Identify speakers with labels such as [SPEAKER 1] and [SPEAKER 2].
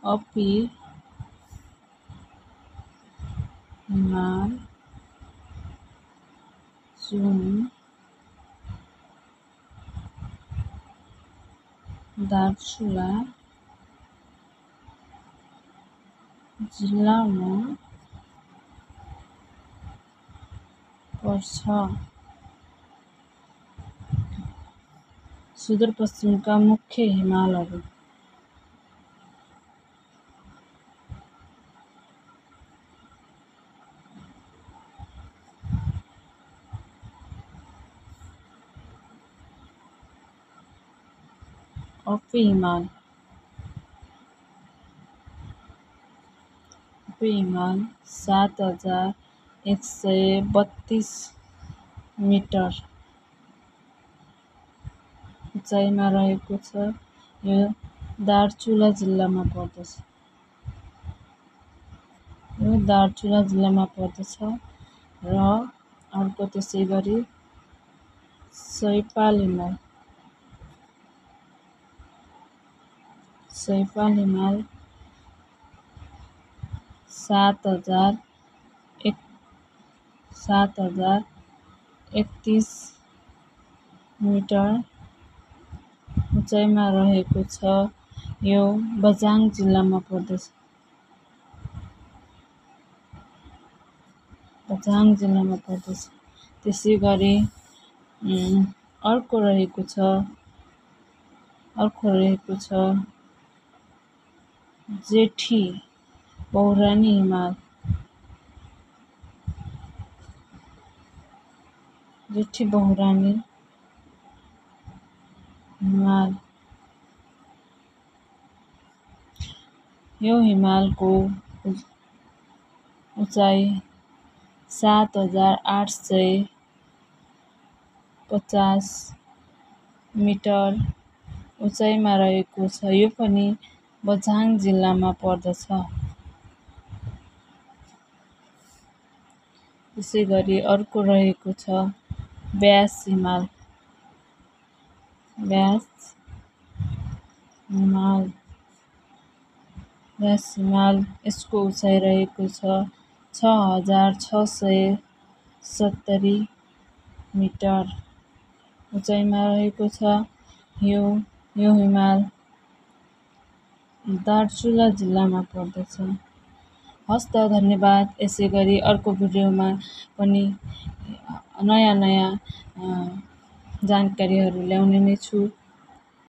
[SPEAKER 1] अपी हिमाल जुन दार्चुला जिल्लामा पर्छ। सुदूरपश्चिमका मुख्य हिमालहरू अपी हिमाल 7,132 मिटर उचाइमा रहेको छ। यो दार्चुला जिल्लामा पर्दछ। र अर्को त्यसै गरी सैपाल हिमाल 7,031 मिटर उचाइमा रहेको छ। यो बझाङ जिल्लामा पर्दछ। त्यसै गरी अर्को रहेको छ जेठी बहुरानी हिमाल यो हिमालको उचाइ 7,850 मिटर उचाइमा रहेको छ। यो पनि बझाङ जिल्लामा पर्दछ। त्यसै गरी अर्को रहेको छ व्यास हिमाल यसको उचाइ रहेको छ 6,670 मिटर उचाइमा रहेको छ। यो हिमाल दार्चुला जिल्लामा पर्दछ। हस्त धन्यवाद। यसै गरी अर्को भिडियोमा पनि नयाँ जानकारीहरू ल्याउने नै छु।